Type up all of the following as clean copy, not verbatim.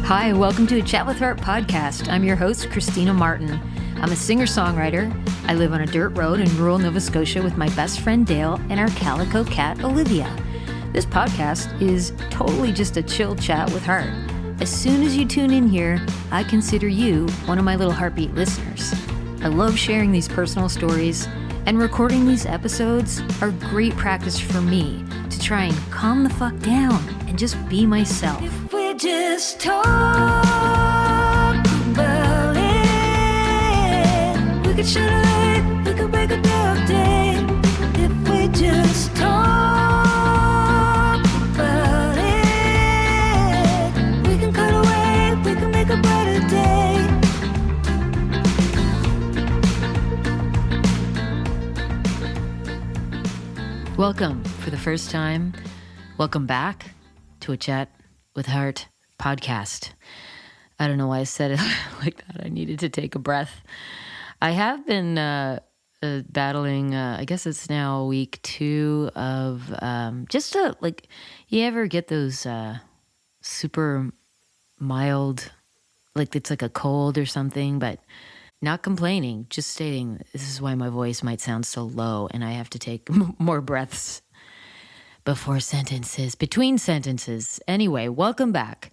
Hi, welcome to a Chat with Heart podcast. I'm your host, Christina Martin. I'm a singer-songwriter. I live on a dirt road in rural Nova Scotia with my best friend Dale and our calico cat, Olivia. This podcast is totally just a chill chat with heart. As soon as you tune in here, I consider you one of my little heartbeat listeners. I love sharing these personal stories, and recording these episodes are great practice for me to try and calm the fuck down and just be myself. If we just talk about it, we could shine a light, we could break a dark day. If we just talk about it, we can cut away, we can make a brighter day. Welcome for the first time. Welcome back to a Chat with Heart podcast. I don't know why I said it like that. I needed to take a breath. I have been battling, I guess it's now week 2 of you ever get those super mild, like it's like a cold or something, but not complaining, just stating this is why my voice might sound so low and I have to take more breaths between sentences. Anyway, welcome back.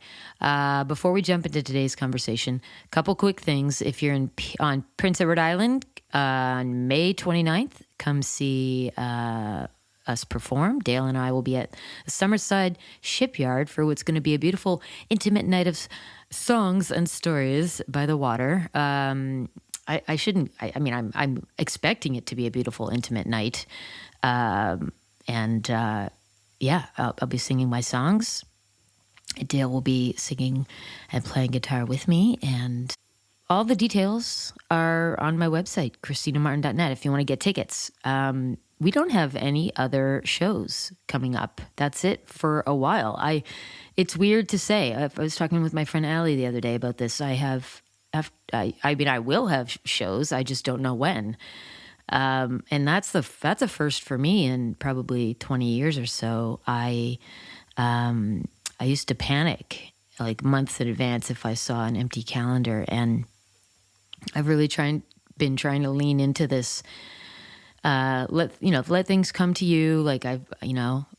Before we jump into today's conversation, a couple quick things. If you're on Prince Edward Island on May 29th, come see us perform. Dale and I will be at the Summerside Shipyard for what's going to be a beautiful, intimate night of songs and stories by the water. I'm expecting it to be a beautiful, intimate night. I'll be singing my songs. Dale will be singing and playing guitar with me, and all the details are on my website, ChristinaMartin.net, if you want to get tickets. We don't have any other shows coming up. That's it for a while. It's weird to say. I was talking with my friend Allie the other day about this. I will have shows. I just don't know when. And that's a first for me in probably 20 years or so. I used to panic like months in advance if I saw an empty calendar, and I've really been trying to lean into this. Let things come to you.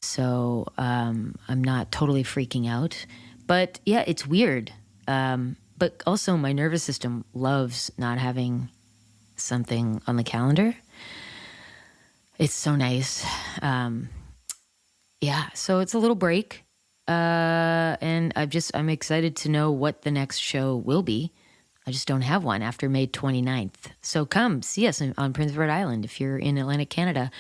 So I'm not totally freaking out, but yeah, it's weird. But also my nervous system loves not having something on the calendar. It's so nice. So it's a little break. And I'm excited to know what the next show will be. I just don't have one after May 29th. So come see us on Prince Edward Island if you're in Atlantic Canada.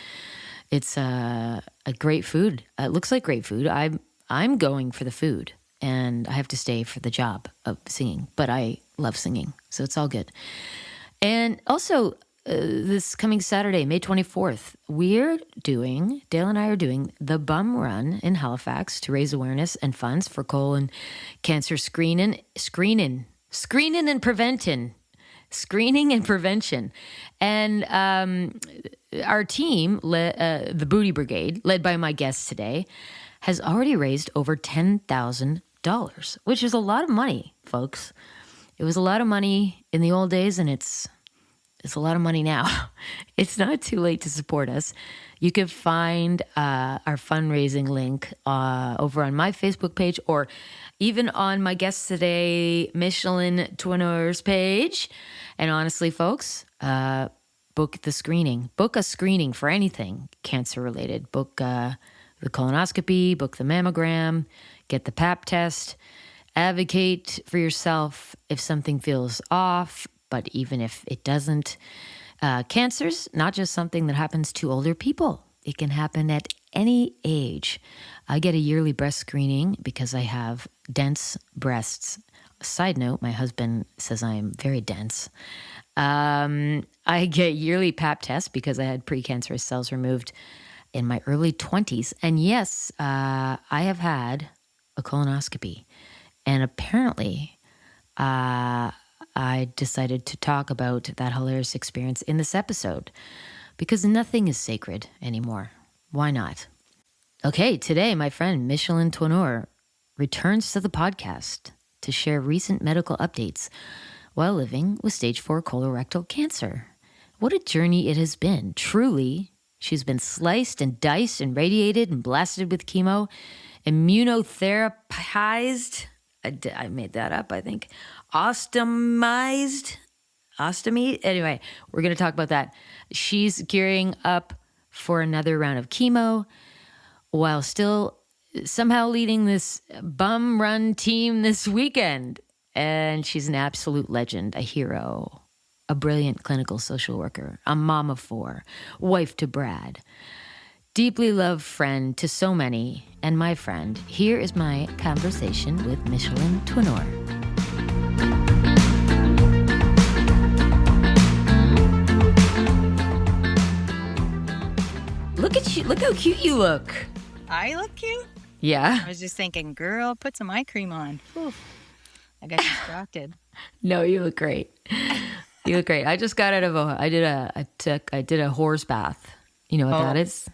It's a great food. It looks like great food. I'm going for the food, and I have to stay for the job of singing. But I love singing, so it's all good. And also, this coming Saturday, May 24th, Dale and I are doing the Bum Run in Halifax to raise awareness and funds for colon cancer screening and prevention. And our team, the Booty Brigade, led by my guest today, has already raised over $10,000, which is a lot of money, folks. It was a lot of money in the old days, and it's a lot of money now. It's not too late to support us. You can find our fundraising link over on my Facebook page, or even on my guest today, Michelynn Touesnard's page. And honestly, folks, book a screening for anything cancer related. Book the colonoscopy, book the mammogram, get the pap test, advocate for yourself if something feels off. But even if it doesn't, cancer's not just something that happens to older people. It can happen at any age. I get a yearly breast screening because I have dense breasts. Side note, my husband says I am very dense. I get yearly pap tests because I had precancerous cells removed in my early 20s. And yes, I have had a colonoscopy. And apparently, I decided to talk about that hilarious experience in this episode because nothing is sacred anymore. Why not? Okay, today my friend Michelynn Touesnard returns to the podcast. to share recent medical updates while living with stage 4 colorectal cancer. What a journey it has been. Truly, she's been sliced and diced and radiated and blasted with chemo, immunotherapized. I made that up, I think. Ostomized. Ostomy. Anyway, we're going to talk about that. She's gearing up for another round of chemo while still somehow leading this bum run team this weekend. And she's an absolute legend, a hero, a brilliant clinical social worker, a mom of 4, wife to Brad, deeply loved friend to so many, and my friend. Here is my conversation with Michelynn Touesnard. Look at you. Look how cute you look. I look cute? Yeah. I was just thinking, girl, put some eye cream on. Whew. I got distracted. No, you look great. You look great. I just got out of I did a horse bath. You know what that is?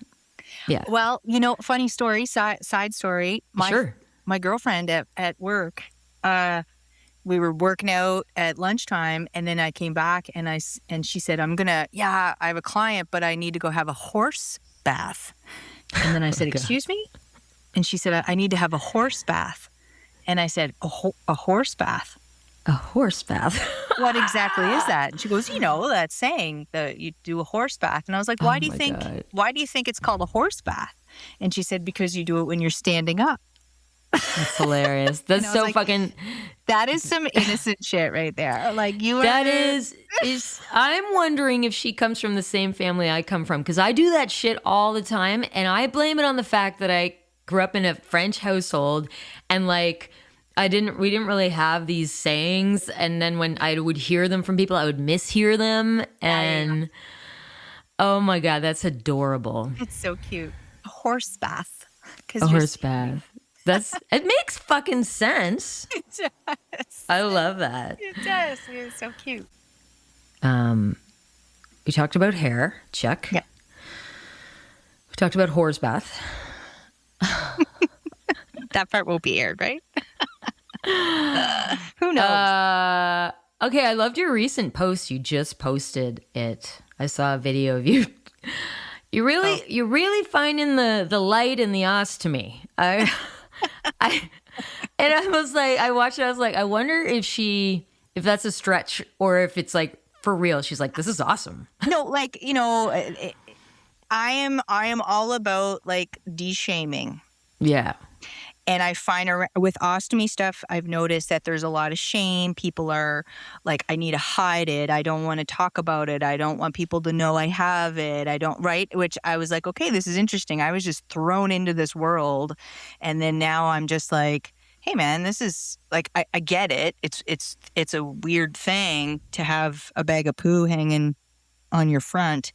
Yeah. Well, funny story, side story. My girlfriend at work, we were working out at lunchtime, and then I came back and she said, I have a client, but I need to go have a horse bath. And then I said, excuse me? And she said, I need to have a horse bath. And I said, a horse bath? A horse bath? What exactly is that? And she goes, that saying that you do a horse bath. And I was like, why do you think it's called a horse bath? And she said, because you do it when you're standing up. That's hilarious. That's so fucking... That is some innocent shit right there. Like That is I'm wondering if she comes from the same family I come from, because I do that shit all the time, and I blame it on the fact that I grew up in a French household, and we didn't really have these sayings, and then when I would hear them from people, I would mishear them, and oh my God, that's adorable. It's so cute. A horse bath. A horse bath. It makes fucking sense. It does. I love that. It does. It's so cute. We talked about hair. Check. Yeah. We talked about horse bath. That part won't be aired, right? Who knows? Okay, I loved your recent post. You just posted it. I saw a video of you. You're really finding the light in the ostomy. I was like, I watched it. I was like, I wonder if that's a stretch or if it's like for real. She's like, this is awesome. No, I am all about like de-shaming. Yeah. And I find with ostomy stuff, I've noticed that there's a lot of shame. People are like, I need to hide it. I don't want to talk about it. I don't want people to know I have it. Right? Which I was like, okay, this is interesting. I was just thrown into this world. And then now I'm just like, hey man, this is like, I get it. It's a weird thing to have a bag of poo hanging on your front,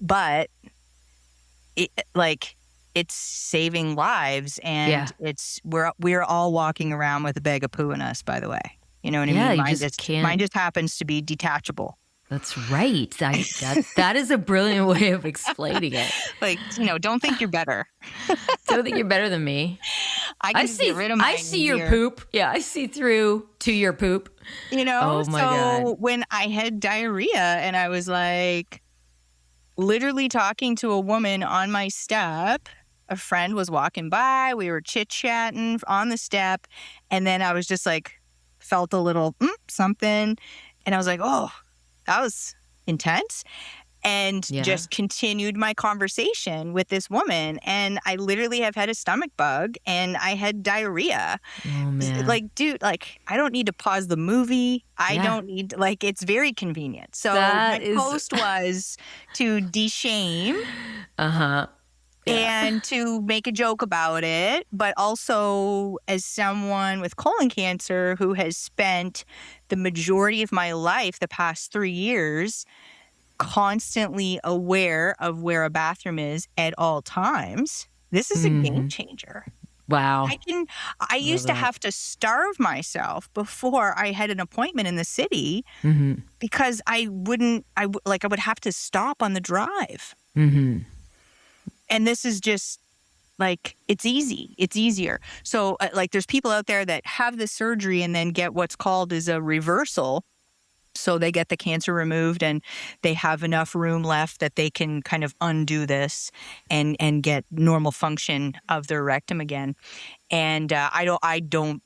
but it's saving lives, and we're all walking around with a bag of poo in us, by the way. You know what I mean? Mine just happens to be detachable. That's right. That is a brilliant way of explaining it. Don't think you're better. Don't think you're better than me. I see your poop. Yeah, I see through to your poop. Oh my God. When I had diarrhea and I was like literally talking to a woman on my step, a friend was walking by, we were chit-chatting on the step, and then I was just like, felt a little something, and I was like, oh, that was intense, and just continued my conversation with this woman, and I literally have had a stomach bug, and I had diarrhea. Oh, man. Like, dude, I don't need to pause the movie. I don't need, it's very convenient. So my post was to de-shame. Uh-huh. Yeah. And to make a joke about it, but also as someone with colon cancer who has spent the majority of my life, the past 3 years, constantly aware of where a bathroom is at all times, this is a game changer. Wow. I used to have to starve myself before I had an appointment in the city because I would have to stop on the drive. Mm-hmm. And this is just like, it's easy. It's easier. So like there's people out there that have the surgery and then get what's called as a reversal. So they get the cancer removed and they have enough room left that they can kind of undo this and get normal function of their rectum again. And I don't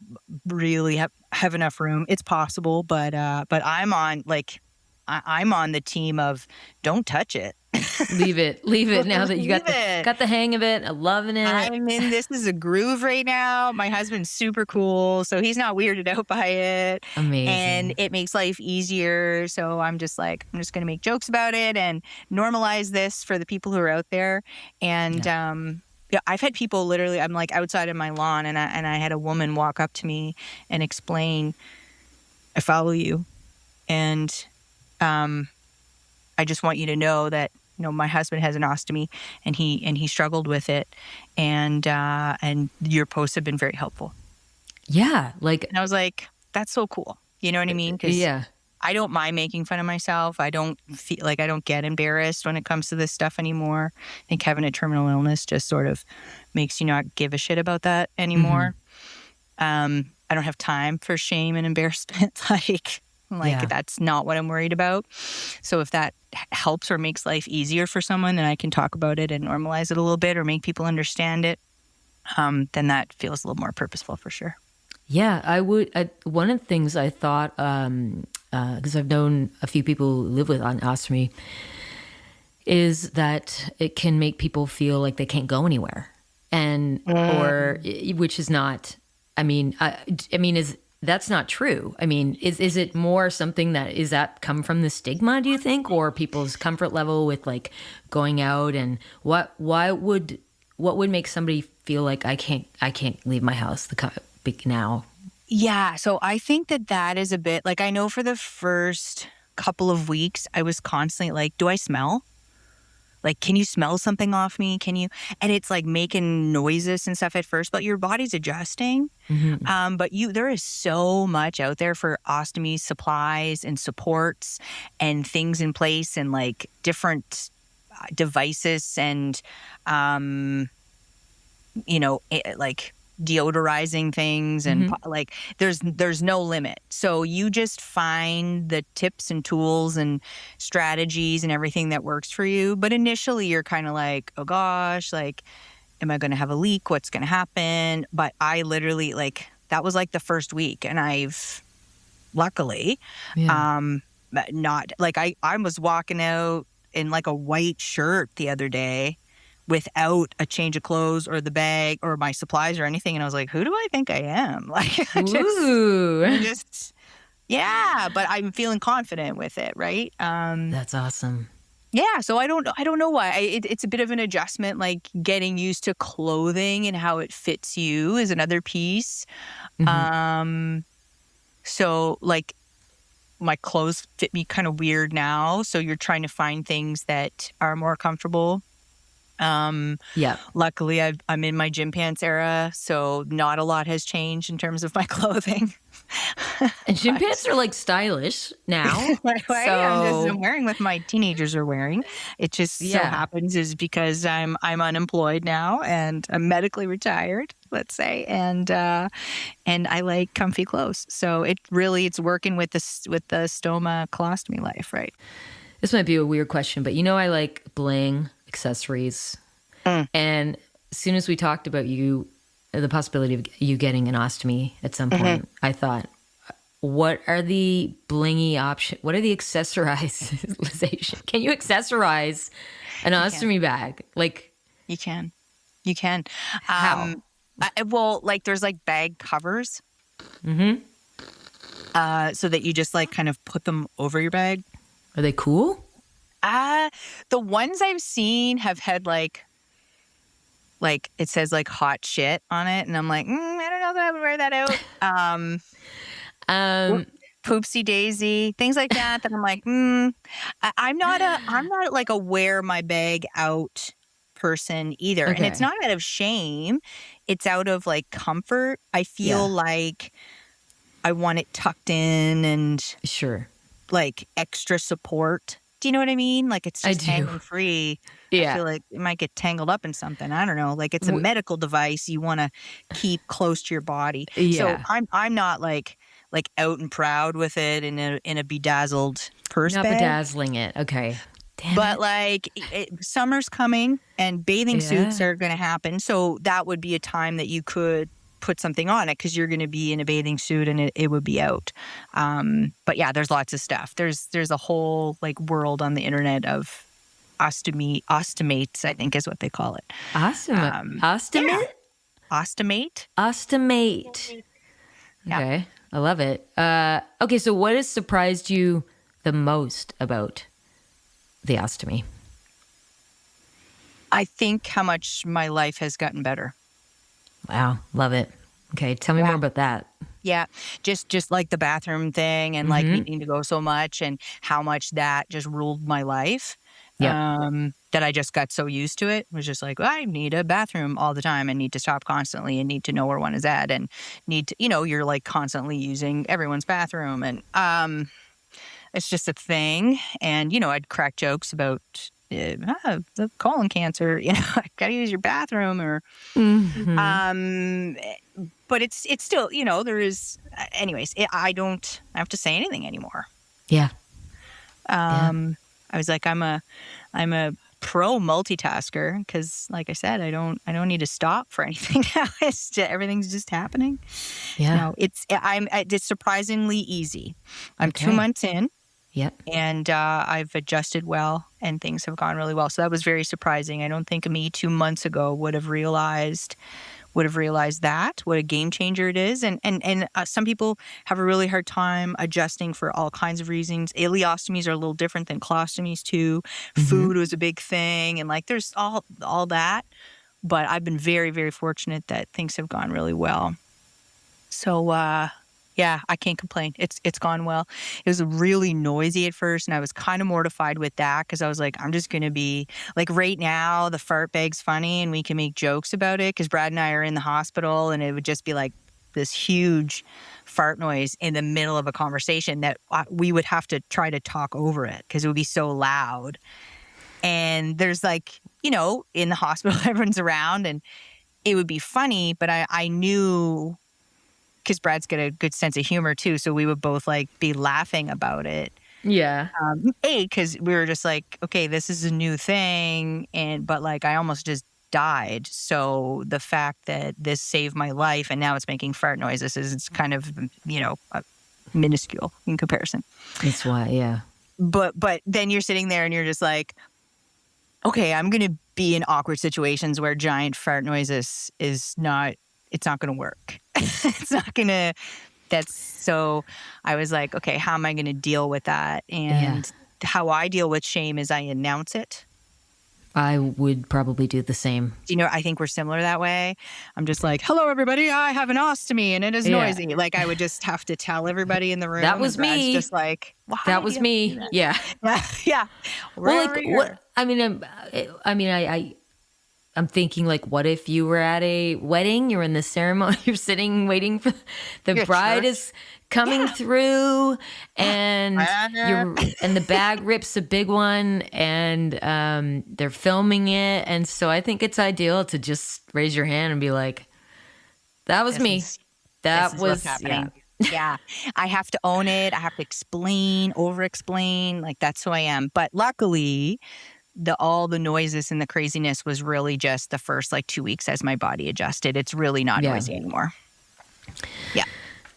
really have enough room. It's possible, but I'm on I'm on the team of don't touch it. Leave it now that you got the hang of it. I'm loving it. I'm in this is a groove right now. My husband's super cool, so he's not weirded out by it. Amazing. And it makes life easier. So I'm just going to make jokes about it and normalize this for the people who are out there. And yeah, I've had people literally, I'm like outside of my lawn and I had a woman walk up to me and explain, I follow you. And I just want you to know that, my husband has an ostomy and he struggled with it. And your posts have been very helpful. Yeah. And I was like, that's so cool. You know what I mean? 'Cause yeah. I don't mind making fun of myself. I don't feel like I don't get embarrassed when it comes to this stuff anymore. I think having a terminal illness just sort of makes you not give a shit about that anymore. I don't have time for shame and embarrassment. That's not what I'm worried about. So if that helps or makes life easier for someone, then I can talk about it and normalize it a little bit or make people understand it. Then that feels a little more purposeful for sure. Yeah, I would. One of the things I thought, because I've known a few people who live with an ostomy, is that it can make people feel like they can't go anywhere, or which is not. That's not true. I mean, is it more something that come from the stigma, do you think, or people's comfort level with like going out, and what would make somebody feel like I can't leave my house now? Yeah, so I think that is a bit like, I know for the first couple of weeks I was constantly like, do I smell? Like, can you smell something off me? Can you? And it's like making noises and stuff at first, but your body's adjusting. But there is so much out there for ostomy supplies and supports and things in place and like different devices and, like deodorizing things and like there's no limit. So you just find the tips and tools and strategies and everything that works for you. But initially you're kind of like, oh gosh, like, am I going to have a leak? What's going to happen? But I literally that was like the first week, and I've luckily not like I was walking out in like a white shirt the other day without a change of clothes or the bag or my supplies or anything. And I was like, who do I think I am? Like, but I'm feeling confident with it. Right. That's awesome. Yeah. So I don't know why. It's a bit of an adjustment, like getting used to clothing and how it fits you is another piece. So like my clothes fit me kind of weird now. So you're trying to find things that are more comfortable. Luckily I'm in my gym pants era, so not a lot has changed in terms of my clothing. And gym pants are like stylish now. I'm wearing what my teenagers are wearing. It just so happens is because I'm unemployed now and I'm medically retired, let's say, and I like comfy clothes. So it's working with the stoma colostomy life, right? This might be a weird question, but I like bling, accessories. And as soon as we talked about the possibility of you getting an ostomy at some point, I thought, what are the blingy options? What are the accessorization? Can you accessorize an ostomy bag? Like, you can. How? There's like bag covers. So that you just like kind of put them over your bag. Are they cool? The ones I've seen have had like it says like hot shit on it, and I'm like, I don't know that I would wear that out. Poopsie daisy, things like that. That I'm like, I'm not like a wear my bag out person either. Okay. And it's not out of shame; it's out of like comfort. I feel like I want it tucked in and sure, like extra support Do you know what I mean? Like it's I just do. hanging free. I Yeah. feel like it might get tangled up in something. I don't know. Like it's a medical device you want to keep close to your body. So Yeah. I'm not like out and proud with it in a bedazzled purse Not bag. bedazzling it. Okay. Damn But it. like summer's coming and bathing suits Yeah. are going to happen. So that would be a time that you could put something on it because you're going to be in a bathing suit and it would be out. But yeah, there's lots of stuff. There's a whole like world on the internet of ostomates, I think is what they call it. Ostomate. Yeah. Ostomate. Ostomate. Yeah. Okay. I love it. Okay. So what has surprised you the most about the ostomy? I think how much my life has gotten better. Wow. Love it. Okay. Tell me more about that. Yeah, just like the bathroom thing and like needing to go so much and how much that just ruled my life. Yeah. That I just got so used to it. It was just like, well, I need a bathroom all the time and need to stop constantly and need to know where one is at and need to, you're like constantly using everyone's bathroom. And it's just a thing. And, I'd crack jokes about the colon cancer, I got to use your bathroom or, but it's still, there is, anyways, I don't have to say anything anymore. Yeah. I was like, I'm a pro multitasker because, like I said, I don't need to stop for anything now. Everything's just happening. Yeah. It's surprisingly easy. I'm 2 months in. Yep. And I've adjusted well, and things have gone really well. So that was very surprising. I don't think me 2 months ago would have realized that, what a game changer it is. And some people have a really hard time adjusting for all kinds of reasons. Ileostomies are a little different than colostomies too. Food was a big thing. And like, there's all that. But I've been very, very fortunate that things have gone really well. So, yeah, I can't complain. It's gone well. It was really noisy at first, and I was kind of mortified with that because I was like, I'm just going to be like right now, the fart bag's funny and we can make jokes about it because Brad and I are in the hospital and it would just be like this huge fart noise in the middle of a conversation that we would have to try to talk over it because it would be so loud. And there's like, in the hospital, everyone's around and it would be funny, but I knew... because Brad's got a good sense of humor too, so we would both like be laughing about it. Yeah. Because we were just like, okay, this is a new thing, but like I almost just died. So the fact that this saved my life and now it's making fart noises is kind of minuscule in comparison. That's why, yeah. But then you're sitting there and you're just like, okay, I'm gonna be in awkward situations where giant fart noises it's not going to work. It's not going to, so I was like, okay, how am I going to deal with that? And how I deal with shame is I announce it. I would probably do the same. I think we're similar that way. I'm just like, hello, everybody. I have an ostomy and it is noisy. Like I would just have to tell everybody in the room. That was me. Just like, why that was me. Yeah. Yeah. Well, like, what? I'm thinking, like, what if you were at a wedding, you're in the ceremony, you're sitting waiting for the bride is coming through, and and the bag rips a big one, and they're filming it, and so I think it's ideal to just raise your hand and be like, "That was me. That was happening." Yeah, I have to own it. I have to over-explain. Like that's who I am. But luckily, all the noises and the craziness was really just the first like 2 weeks as my body adjusted. It's really not noisy anymore. Yeah,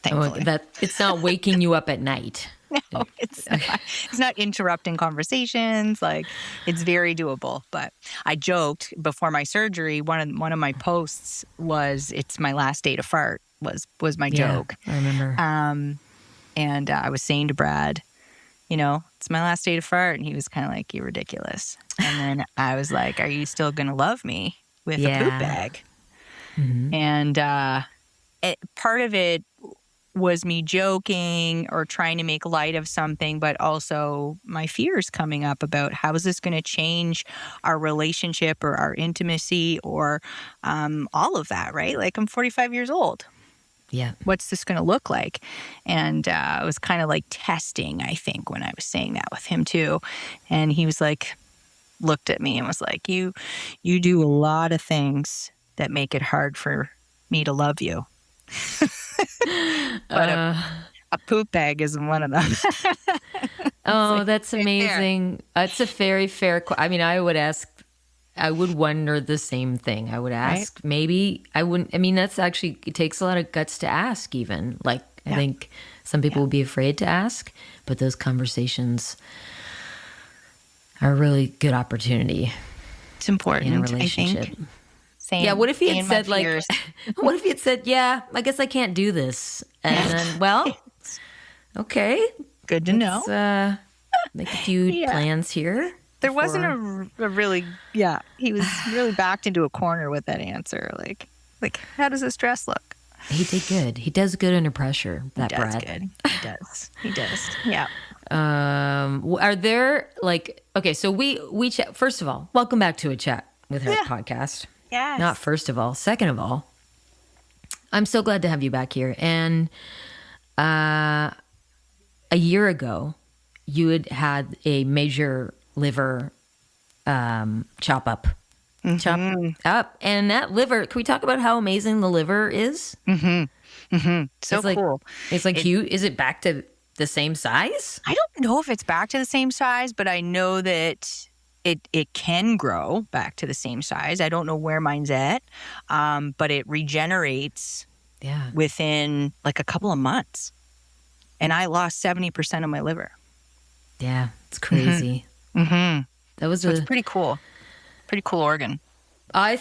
thankfully. It's not waking you up at night. No, it's not. It's not interrupting conversations. Like it's very doable. But I joked before my surgery. One of my posts was, "It's my last day to fart." Was my joke. I remember. And I was saying to Brad, it's my last day to fart. And he was kind of like, "You're ridiculous." And then I was like, "Are you still going to love me with a poop bag?" Mm-hmm. And part of it was me joking or trying to make light of something, but also my fears coming up about how is this going to change our relationship or our intimacy or all of that, right? Like I'm 45 years old. Yeah. What's this going to look like? And it was kind of like testing, I think, when I was saying that with him too. And he was like, looked at me and was like, you do a lot of things that make it hard for me to love you. But a poop bag isn't one of them. Oh, that's amazing. It's a very fair I mean, I would wonder the same thing. I would ask, right? Maybe I wouldn't. I mean, that's actually, it takes a lot of guts to ask even. Like, I think some people would be afraid to ask, but those conversations are a really good opportunity. It's important in a relationship. I think. What if he had said like, what if he had said, yeah, I guess I can't do this. And then, well, okay. Good to know. Make a few plans here. There wasn't a really, he was really backed into a corner with that answer. Like, how does this dress look? He did good. He does good under pressure, that Brett. He does good. He does. Yeah. Are there okay, so we chat. First of all, welcome back to a chat with her podcast. Yes. Not first of all. Second of all, I'm so glad to have you back here. And a year ago, you had a major liver chop up. And that liver, can we talk about how amazing the liver is? So cool. It's like huge. Is it back to the same size? I don't know if it's back to the same size, but I know that it can grow back to the same size. I don't know where mine's at, but it regenerates within like a couple of months. And I lost 70% of my liver. Yeah, it's crazy. That was it's pretty cool. Pretty cool organ. I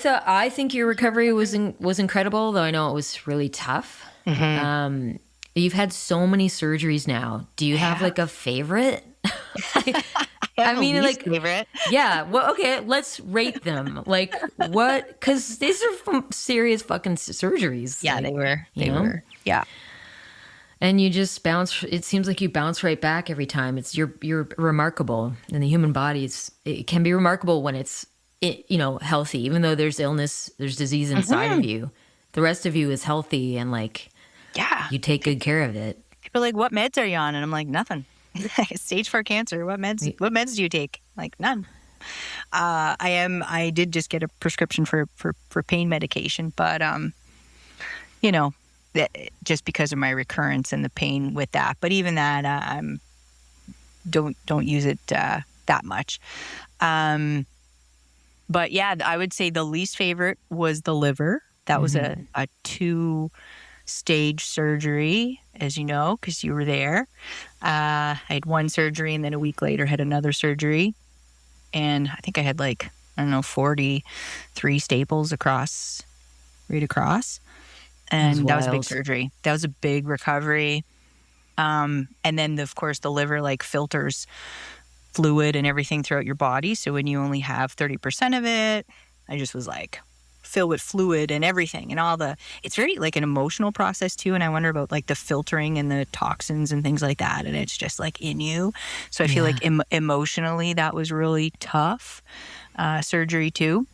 think your recovery was incredible, though I know it was really tough. You've had so many surgeries now. Do you have like a favorite? I mean, like favorite. Yeah. Well, okay. Let's rate them. Like what? Because these are serious fucking surgeries. Yeah, they were. They were. Yeah. And you just bounce. It seems like you bounce right back every time. You're remarkable, and the human body it can be remarkable when it's healthy. Even though there's illness, there's disease inside of you. The rest of you is healthy, and you take good care of it. People are like, "What meds are you on?" And I'm like, "Nothing. Stage 4 cancer. What meds do you take?" Like, none. I did just get a prescription for pain medication, but just because of my recurrence and the pain with that. But even that, don't use it that much. But yeah, I would say the least favorite was the liver. That was a 2-stage surgery, as you know, because you were there. I had one surgery, and then a week later had another surgery. And I think I had 43 staples right across. And that was a big surgery. That was a big recovery. And then, of course, the liver filters fluid and everything throughout your body. So when you only have 30% of it, I just was filled with fluid and everything and it's very an emotional process too. And I wonder about the filtering and the toxins and things like that. And it's just in you. So I feel like emotionally that was really tough surgery too,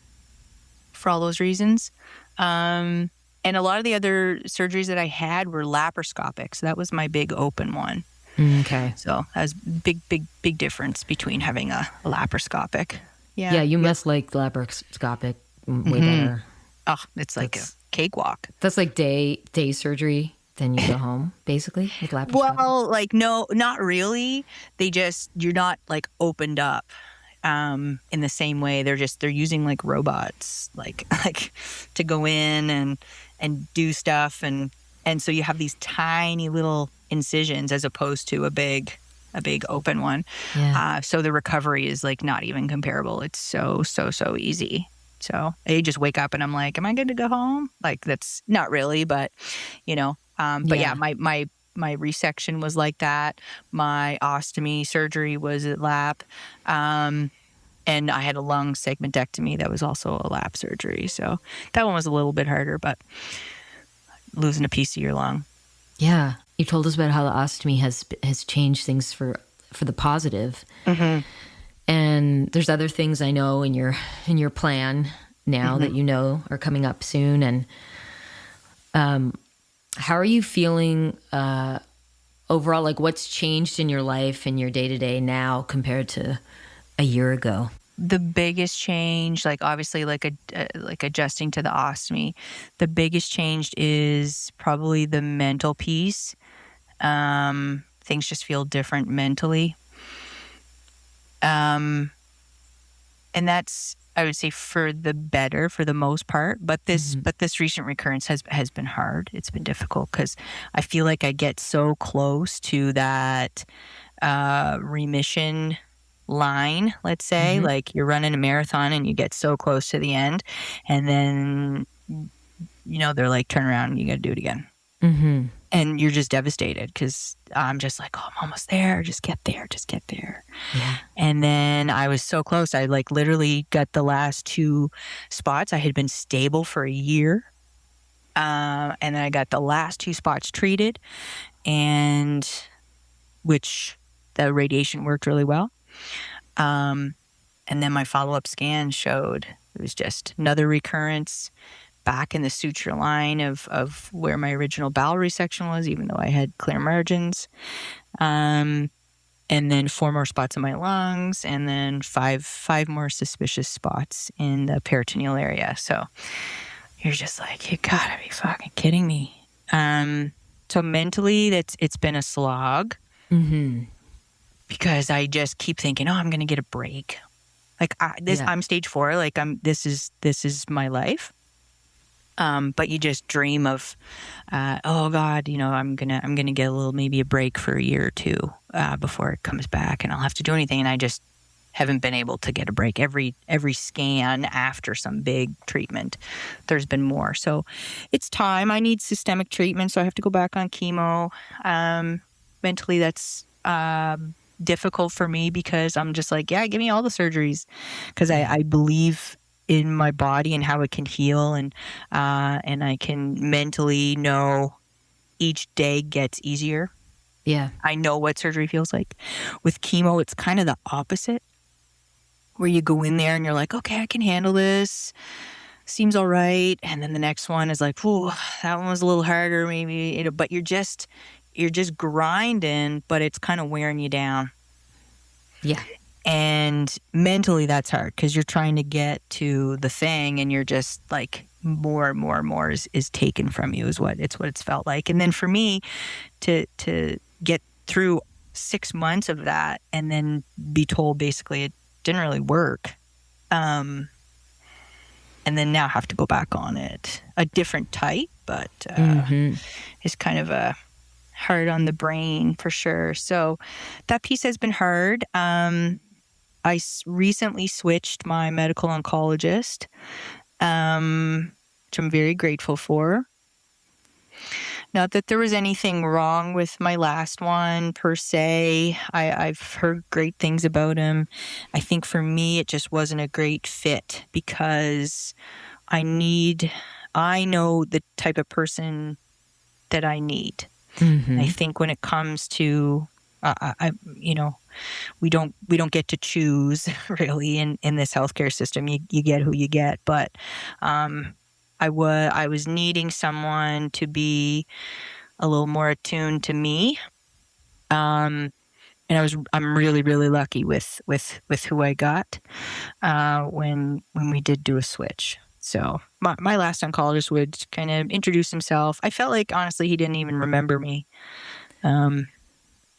for all those reasons. And a lot of the other surgeries that I had were laparoscopic. So that was my big open one. Okay. So that was big difference between having a laparoscopic. Yeah. Yeah, you must like laparoscopic way better. Oh, it's like a cakewalk. That's like day surgery. Then you go home, basically, with laparoscopic? Well, no, not really. You're not opened up in the same way. They're using robots, to go in and do stuff. And so you have these tiny little incisions as opposed to a big open one. Yeah. So the recovery is not even comparable. It's so easy. So I just wake up and I'm like, am I good to go home? That's not really, but my resection was like that. My ostomy surgery was at lap. And I had a lung segmentectomy that was also a lap surgery. So that one was a little bit harder, but losing a piece of your lung. Yeah. You told us about how the ostomy has changed things for the positive. Mm-hmm. And there's other things I know in your plan now that are coming up soon. And How are you feeling overall? Like, what's changed in your life and your day-to-day now compared to a year ago? The biggest change, like obviously like adjusting to the ostomy, the biggest change is probably the mental piece. Things just feel different mentally. And that's, I would say, for the better for the most part. But this recent recurrence has been hard. It's been difficult because I feel like I get so close to that remission line, let's say. Like you're running a marathon and you get so close to the end, and then they're like, turn around and you got to do it again. And you're just devastated because I'm just like, oh, I'm almost there. Just get there. Yeah. And then I was so close. I like literally got the last 2 spots. I had been stable for a year. And then I got the last 2 spots treated, and which the radiation worked really well. And then my follow-up scan showed it was just another recurrence back in the suture line of where my original bowel resection was, even though I had clear margins. And then 4 more spots in my lungs, and then five more suspicious spots in the peritoneal area. So you're just like, you gotta be fucking kidding me. So mentally, it's been a slog. Because I just keep thinking, oh, I'm gonna get a break. Like I'm stage 4. Like this is my life. But you just dream of, oh God, I'm gonna get maybe a break for a year or 2 before it comes back, and I'll have to do anything. And I just haven't been able to get a break. Every scan after some big treatment, there's been more. So it's time. I need systemic treatment, so I have to go back on chemo. Mentally, that's difficult for me because I'm just like, yeah, give me all the surgeries, because I believe in my body and how it can heal, and I can mentally know each day gets easier. Yeah. I know what surgery feels like. With chemo, it's kind of the opposite, where you go in there and you're like, okay, I can handle this. Seems all right. And then the next one is like, ooh, that one was a little harder maybe. But you're just grinding, but it's kind of wearing you down. Yeah. And mentally, that's hard because you're trying to get to the thing, and you're just like more and more is taken from you. Is what it's felt like. And then for me, to get through 6 months of that, and then be told basically it didn't really work, and then now have to go back on it, a different type, but it's kind of a hard on the brain for sure. So that piece has been hard. I recently switched my medical oncologist, which I'm very grateful for. Not that there was anything wrong with my last one per se. I've heard great things about him. I think for me, it just wasn't a great fit because I know the type of person that I need. I think when it comes to we don't get to choose really in this healthcare system. You get who you get, but I was needing someone to be a little more attuned to me, and I'm really really lucky with who I got when we did do a switch. So my last oncologist would kind of introduce himself. I felt like honestly he didn't even remember me. And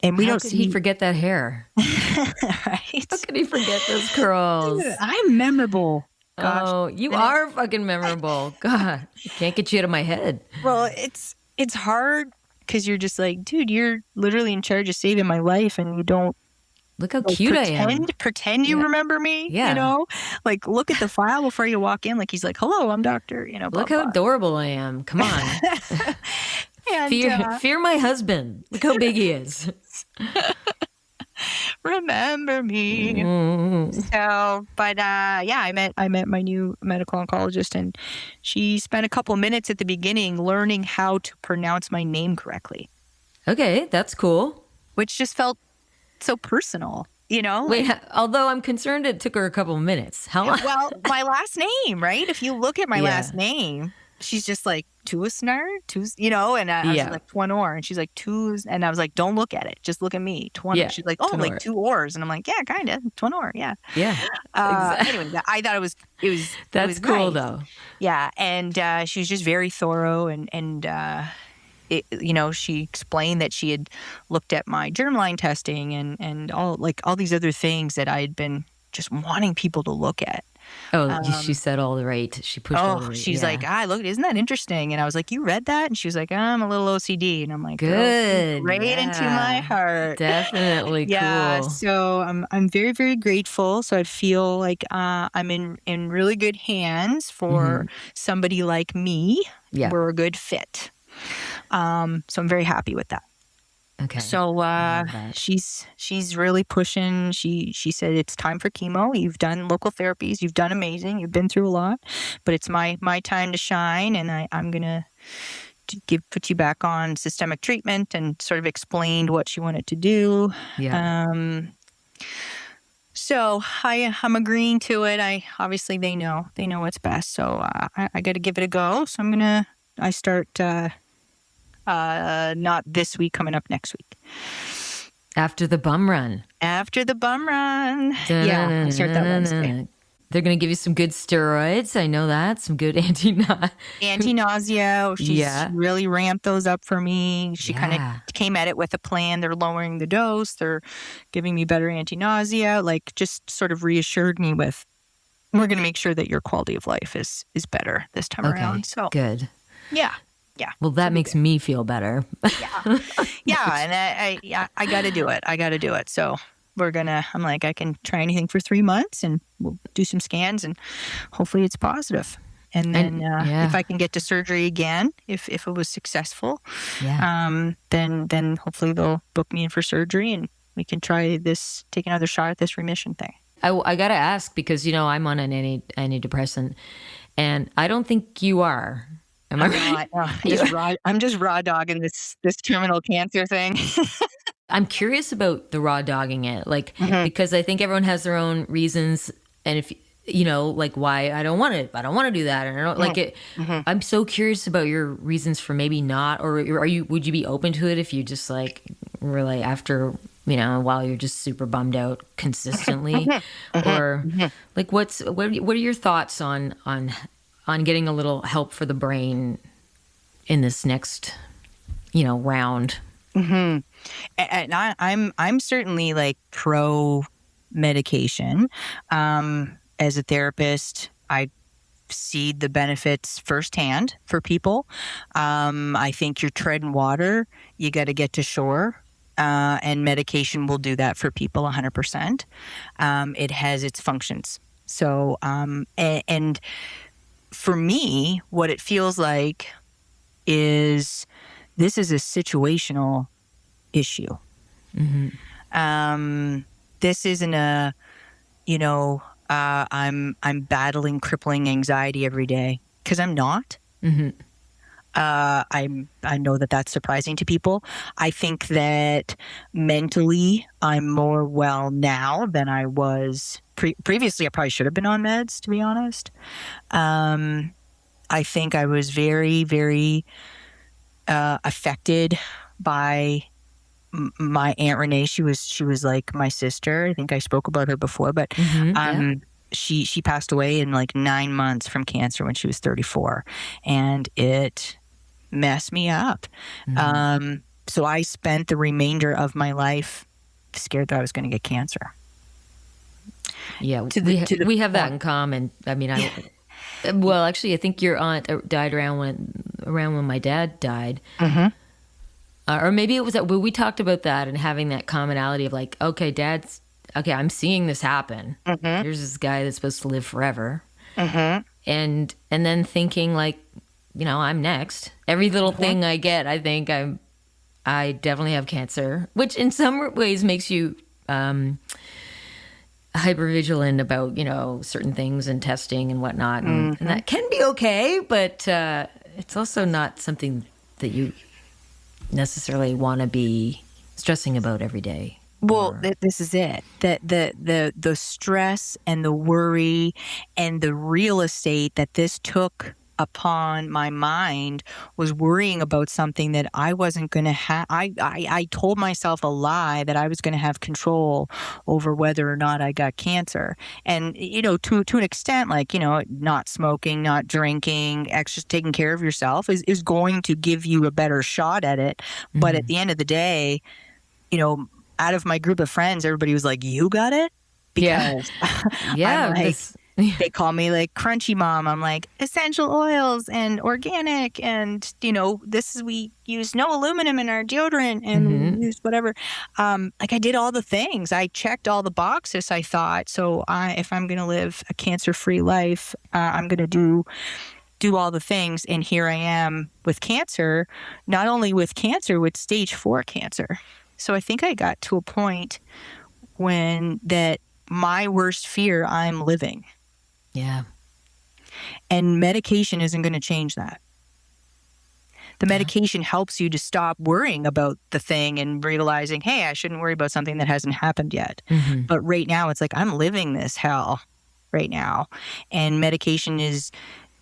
How could he forget that hair? Right? How could he forget those curls? I'm memorable. Gosh. Oh, you are fucking memorable. God, I can't get you out of my head. Well, it's hard because you're just like, dude, you're literally in charge of saving my life, and you don't. Look how cute I am. Pretend you remember me. Yeah. Like look at the file before you walk in. Like he's like, hello, I'm doctor. Blah, look how adorable I am. Come on. And, fear my husband. Look how big he is. Remember me. So, but I met my new medical oncologist, and she spent a couple minutes at the beginning learning how to pronounce my name correctly. Okay, that's cool. Which just felt so personal, Wait, although I'm concerned it took her a couple of minutes. How long? Well, my last name, right? If you look at my last name, she's just like, Touesnard? And I was like, Touesnard. And she's like, and I was like, don't look at it. Just look at me. Touesnard. Yeah, She's like, oh, like 2 oars. And I'm like, yeah, kind of. Touesnard, yeah. Yeah. Exactly. Anyway, I thought it was That's cool, nice. though. Yeah. And she was just very thorough. And she explained that she had looked at my germline testing and all these other things that I had been just wanting people to look at. Oh, she said all the right. She pushed all the right. She's like, look, isn't that interesting? And I was like, you read that? And she was like, I'm a little OCD. And I'm like, good, right into my heart. Definitely yeah, cool. So I'm very, very grateful. So I feel like I'm in really good hands for somebody like me. Yeah, we're a good fit. So I'm very happy with that. Okay. So she's really pushing. She said it's time for chemo. You've done local therapies. You've done amazing. You've been through a lot, but it's my time to shine. And I'm gonna put you back on systemic treatment, and sort of explained what she wanted to do. Yeah. So I'm agreeing to it. Obviously they know what's best. So I got to give it a go. So I start. Not this week, coming up next week. After the bum run. Yeah, I start that Wednesday. They're going to give you some good steroids. I know that. Some good anti-nausea. She's really ramped those up for me. She kind of came at it with a plan. They're lowering the dose. They're giving me better anti-nausea. Like, just sort of reassured me with, we're going to make sure that your quality of life is better this time around. So good. Yeah. Well, that makes me feel better. And I got to do it. So I'm like, I can try anything for 3 months, and we'll do some scans, and hopefully it's positive. And then if I can get to surgery again, if it was successful, then hopefully they'll book me in for surgery, and we can take another shot at this remission thing. I got to ask, because, I'm on an antidepressant, and I don't think you are. Am I right? I'm just raw dogging this terminal cancer thing. I'm curious about the raw dogging it, because I think everyone has their own reasons, and if why I don't want to do that, and I don't like it. I'm so curious about your reasons for maybe not, or would you be open to it if you just really after while you're just super bummed out consistently, or what are your thoughts on getting a little help for the brain in this next, round? And I'm certainly pro medication. As a therapist, I see the benefits firsthand for people. I think you're treading water. You got to get to shore. And medication will do that for people 100%. It has its functions. So, and for me, what it feels like is this is a situational issue. This isn't I'm battling crippling anxiety every day, because I'm not. I know that that's surprising to people. I think that mentally I'm more well now than I was previously. I probably should have been on meds, to be honest. I think I was very, very affected by my Aunt Renee. She was like my sister. I think I spoke about her before, but she passed away in 9 months from cancer when she was 34, and it messed me up. So I spent the remainder of my life scared that I was going to get cancer. Yeah, we have that in common. I mean, well, actually, I think your aunt died around when my dad died. Or maybe it was that we talked about that and having that commonality of I'm seeing this happen. Here's this guy that's supposed to live forever. And then thinking I'm next. Every little thing I get, I think I definitely have cancer, which in some ways makes you hypervigilant about, certain things and testing and whatnot. And that can be okay, but it's also not something that you necessarily want to be stressing about every day. Well, this is it. That the stress and the worry and the real estate that this took upon my mind was worrying about something that I wasn't going to have. I told myself a lie that I was going to have control over whether or not I got cancer. And, to an extent, like, not smoking, not drinking, extra taking care of yourself is going to give you a better shot at it. Mm-hmm. But at the end of the day, out of my group of friends, everybody was like, you got it? Because I'm like, they call me like crunchy mom. I'm like essential oils and organic. And, we use no aluminum in our deodorant and we use whatever. Like I did all the things. I checked all the boxes, I thought. So if I'm going to live a cancer-free life, I'm going to do all the things. And here I am with cancer, not only with cancer, with stage 4 cancer. So I think I got to a point when that my worst fear I'm living. Yeah. And medication isn't going to change that. The medication helps you to stop worrying about the thing and realizing, hey, I shouldn't worry about something that hasn't happened yet. Mm-hmm. But right now, it's like I'm living this hell right now. And medication is,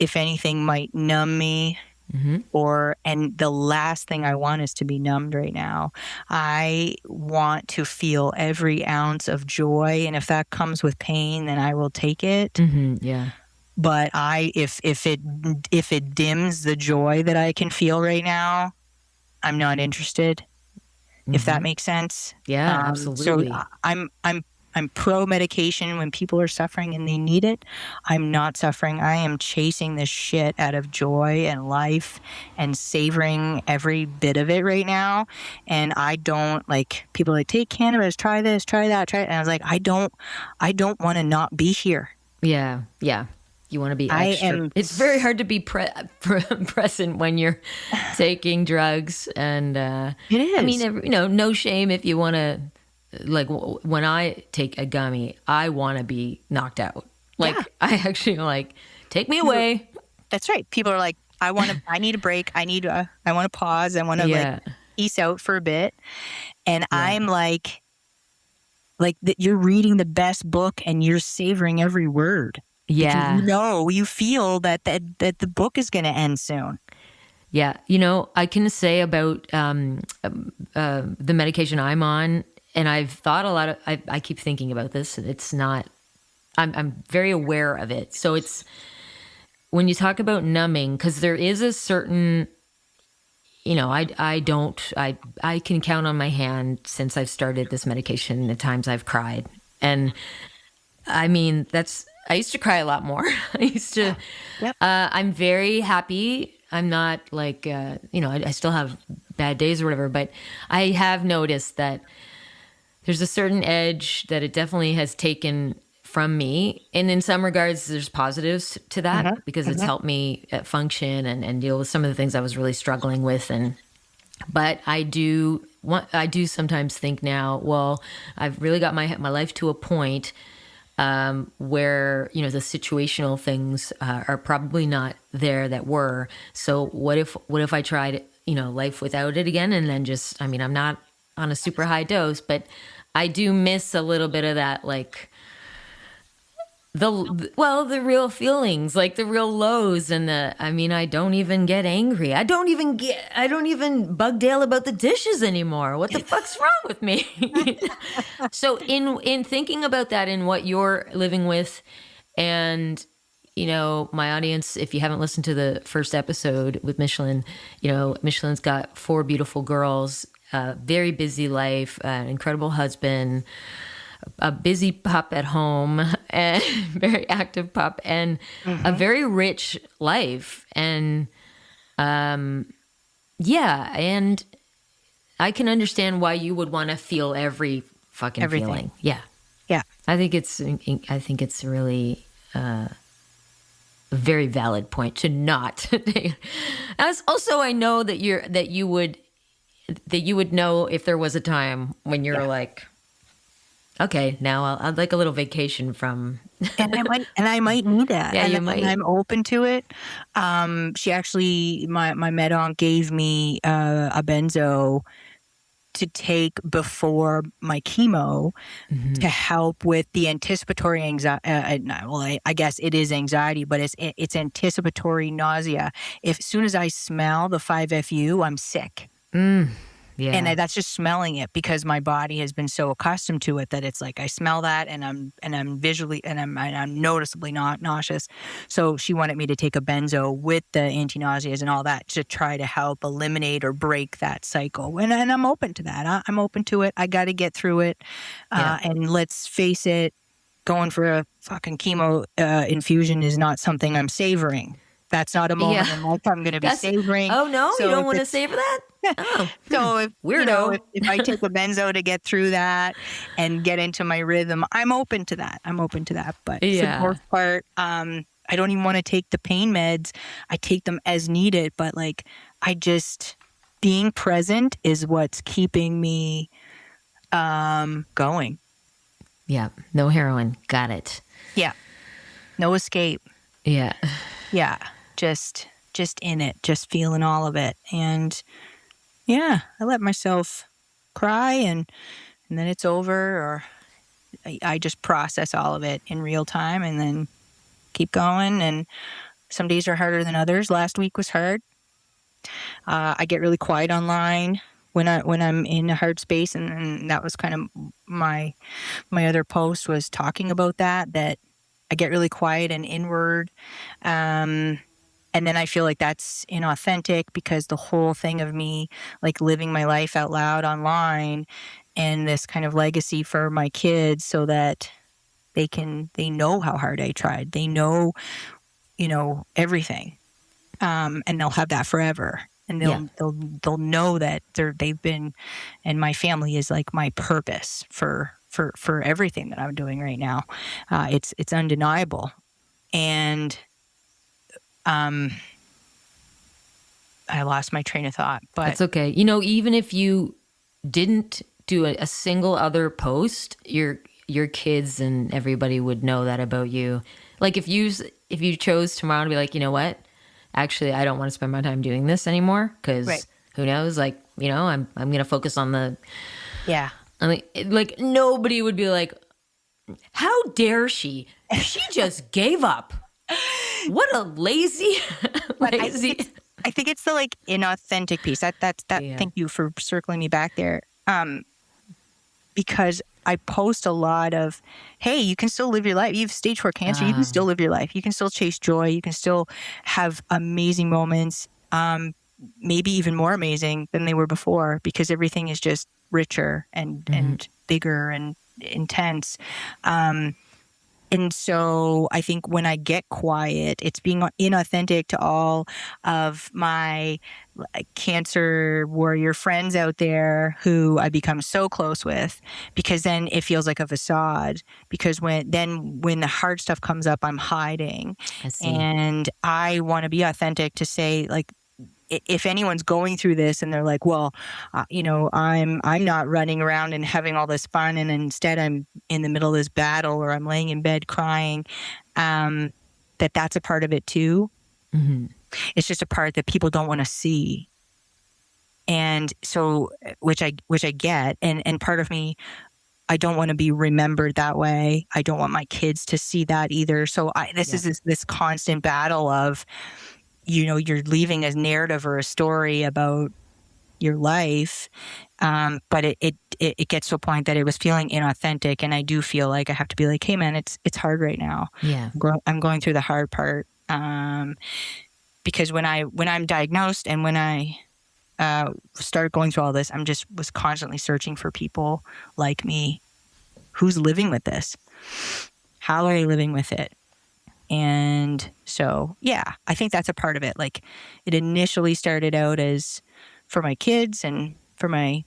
if anything, might numb me. Mm-hmm. And the last thing I want is to be numbed right now. I want to feel every ounce of joy, and if that comes with pain, then I will take it. Mm-hmm. Yeah. But if it dims the joy that I can feel right now, I'm not interested. Mm-hmm. If that makes sense. Yeah, absolutely. So I'm pro medication when people are suffering and they need it. I'm not suffering. I am chasing the shit out of joy and life and savoring every bit of it right now. And I don't like people like, take cannabis, try this, try that, try it. And I was like, I don't want to not be here. Yeah. Yeah. You want to be extra. It's very hard to be present when you're taking drugs. And it is. I mean, no shame if you want to. Like when I take a gummy, I want to be knocked out. Like I actually like, take me away. That's right. People are like, I need a break. I want to pause. I want to like ease out for a bit. And I'm like that you're reading the best book and you're savoring every word. Yeah. Because you feel that the book is going to end soon. Yeah. I can say about the medication I'm on, and I've thought a lot of, I keep thinking about this. It's not, I'm very aware of it. So it's, when you talk about numbing, because there is a certain, I can count on my hand since I've started this medication the times I've cried. And I mean, I used to cry a lot more. I'm very happy. I'm not like, I still have bad days or whatever, but I have noticed that there's a certain edge that it definitely has taken from me. And in some regards, there's positives to that because it's helped me function and deal with some of the things I was really struggling with. But I do sometimes think now, well, I've really got my life to a point where, the situational things are probably not there that were. So what if I tried, life without it again? And then I'm not on a super high dose, but I do miss a little bit of that, like the real feelings, like the real lows and I don't even get angry. I don't even bug Dale about the dishes anymore. What the fuck's wrong with me? So in thinking about that and what you're living with, and, my audience, if you haven't listened to the first episode with Michelynn, Michelynn's got 4 beautiful girls, very busy life, an incredible husband, a busy pup at home, and very active pup, and a very rich life. And and I can understand why you would want to feel every fucking feeling. Yeah. I think it's really a very valid point to not. As also, I know that you would know if there was a time when you're like, okay, now I'd like a little vacation from. and I might need that. Yeah, and you might. And I'm open to it. She actually, my med onc gave me a benzo to take before my chemo to help with the anticipatory anxiety. Well, I guess it is anxiety, but it's anticipatory nausea. As soon as I smell the 5-FU, I'm sick. Yeah. And that's just smelling it, because my body has been so accustomed to it that it's like I smell that and I'm visually and I'm noticeably not nauseous. So she wanted me to take a benzo with the anti-nauseas and all that to try to help eliminate or break that cycle. And I'm open to that. I'm open to it. I got to get through it. And let's face it, going for a fucking chemo infusion is not something I'm savoring. That's not a moment in life I'm going to be savoring. Oh, no? So you don't want to savor that? Oh, so if, weirdo. If I take a benzo to get through that and get into my rhythm, I'm open to that. But for the most part, I don't even want to take the pain meds. I take them as needed, but like being present is what's keeping me going. Yeah. No heroin. Got it. Yeah. No escape. Yeah. Yeah. Just in it, just feeling all of it. And yeah, I let myself cry and then it's over, or I just process all of it in real time and then keep going. And some days are harder than others. Last week was hard. I get really quiet online when I'm in a hard space, and that was kind of my other post was talking about that I get really quiet and inward. And then I feel like that's inauthentic, because the whole thing of me like living my life out loud online and this kind of legacy for my kids, so that they know how hard I tried. They know, everything. And they'll have that forever. And they'll know that they've been, and my family is like my purpose for everything that I'm doing right now. It's undeniable. And I lost my train of thought, but that's okay. Even if you didn't do a single other post, your kids and everybody would know that about you. Like if you chose tomorrow to be like, you know what, actually, I don't want to spend my time doing this anymore, because who knows? Like, I'm going to focus on the. Yeah. I mean, like nobody would be like, how dare she? She just gave up. What a lazy. I think it's the like inauthentic piece. That's Thank you for circling me back there. Because I post a lot of, hey, you can still live your life. You have stage 4 cancer. You can still live your life. You can still chase joy. You can still have amazing moments. Maybe even more amazing than they were before, because everything is just richer and bigger and intense. And so I think when I get quiet, it's being inauthentic to all of my cancer warrior friends out there who I become so close with, because then it feels like a facade. Because when the hard stuff comes up, I'm hiding. And I want to be authentic to say, like, if anyone's going through this and they're like, well, I'm not running around and having all this fun, and instead I'm in the middle of this battle, or I'm laying in bed crying, that's a part of it too. Mm-hmm. It's just a part that people don't want to see. And so, which I get, and part of me, I don't want to be remembered that way. I don't want my kids to see that either. So is this constant battle of, you're leaving a narrative or a story about your life. But it gets to a point that it was feeling inauthentic. And I do feel like I have to be like, hey man, it's hard right now. Yeah. I'm going through the hard part. Because when I'm diagnosed and when I started going through all this, was constantly searching for people like me who's living with this. How are they living with it? And so, yeah, I think that's a part of it. Like, it initially started out as for my kids and for my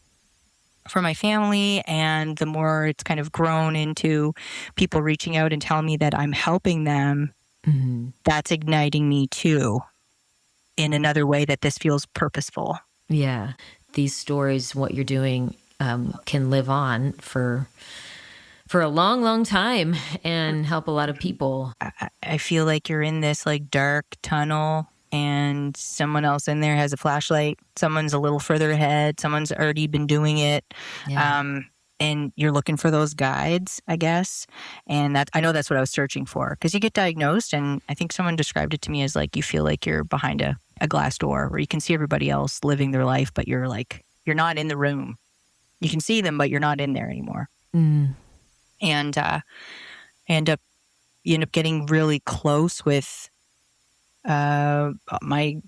family, and the more it's kind of grown into people reaching out and telling me that I'm helping them, that's igniting me too in another way, that this feels purposeful. Yeah. These stories, what you're doing, can live on for a long, long time and help a lot of people. I feel like you're in this like dark tunnel, and someone else in there has a flashlight. Someone's a little further ahead. Someone's already been doing it. Yeah. And you're looking for those guides, I guess. And I know that's what I was searching for, because you get diagnosed, and I think someone described it to me as like you feel like you're behind a glass door where you can see everybody else living their life, but you're not in the room. You can see them, but you're not in there anymore. And you end up getting really close with my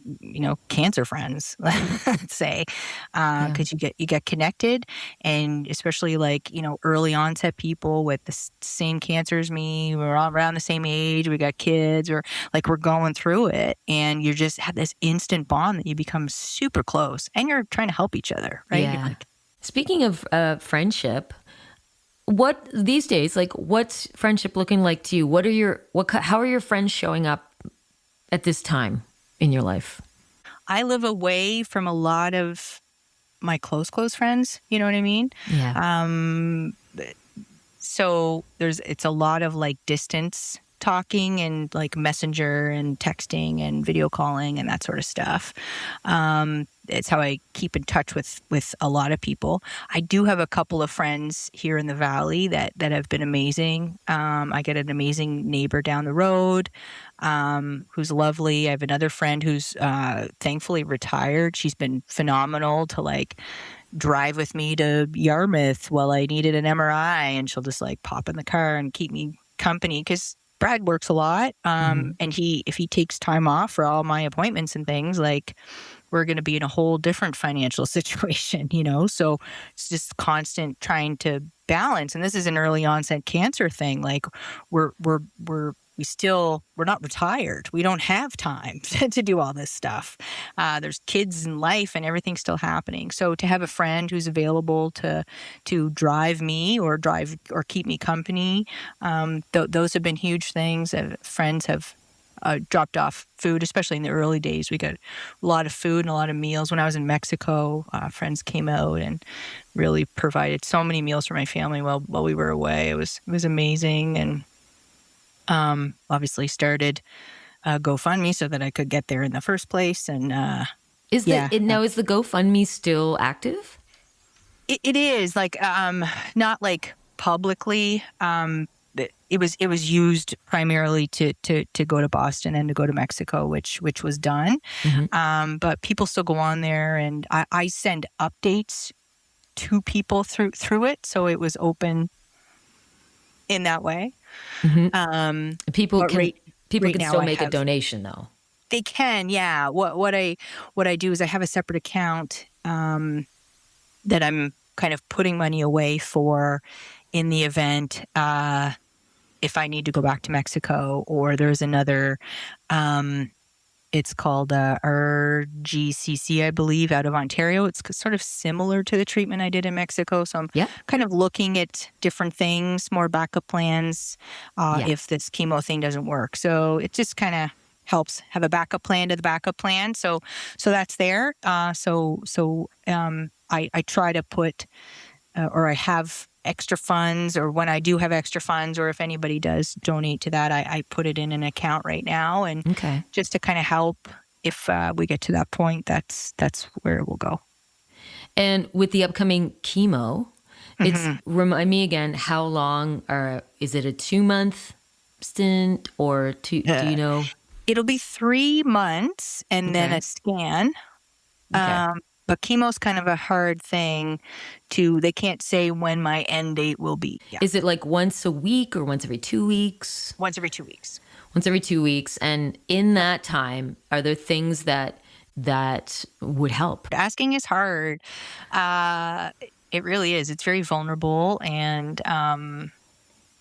cancer friends, let's say, because you get connected, and especially early onset people with the same cancer as me. We're all around the same age. We got kids, or we're going through it, and you just have this instant bond that you become super close, and you're trying to help each other, right? Yeah. Speaking of friendship, what these days, what's friendship looking like to you? How are your friends showing up at this time in your life? I live away from a lot of my close friends. You know what I mean? Yeah. So it's a lot of distance talking and messenger and texting and video calling and that sort of stuff. It's how I keep in touch with a lot of people. I do have a couple of friends here in the Valley that have been amazing. I get an amazing neighbor down the road who's lovely. I have another friend who's thankfully retired. She's been phenomenal to drive with me to Yarmouth while I needed an MRI, and she'll just pop in the car and keep me company, because Brad works a lot. And if he takes time off for all my appointments and things, we're going to be in a whole different financial situation, So it's just constant trying to balance. And this is an early onset cancer thing. We're not retired. We don't have time to do all this stuff. There's kids and life and everything's still happening. So to have a friend who's available to drive me or keep me company, those have been huge things. Friends have dropped off food, especially in the early days. We got a lot of food and a lot of meals. When I was in Mexico, friends came out and really provided so many meals for my family while we were away. It was amazing. And obviously started GoFundMe so that I could get there in the first place. And is the GoFundMe still active? It is not publicly. It was used primarily to go to Boston and to go to Mexico, which was done. But people still go on there, and I send updates to people through it, so it was open in that way. People can still make a donation, though. They can, yeah. What I do is I have a separate account that I'm kind of putting money away for in the event if I need to go back to Mexico, or there's another. It's called RGCC, I believe, out of Ontario. It's sort of similar to the treatment I did in Mexico. So I'm kind of looking at different things, more backup plans if this chemo thing doesn't work. So it just kind of helps have a backup plan to the backup plan. So that's there. I try to put, or I have extra funds, or when I do have extra funds, or if anybody does donate to that, I put it in an account right now, and just to kind of help if we get to that point, that's where it will go. And with the upcoming chemo, remind me again, how long is it a 2-month stint or do you know? It'll be 3 months and then a scan. But chemo's kind of a hard thing they can't say when my end date will be. Yeah. Is it once a week or once every 2 weeks? Once every 2 weeks. Once every 2 weeks. And in that time, are there things that would help? Asking is hard. It really is. It's very vulnerable. And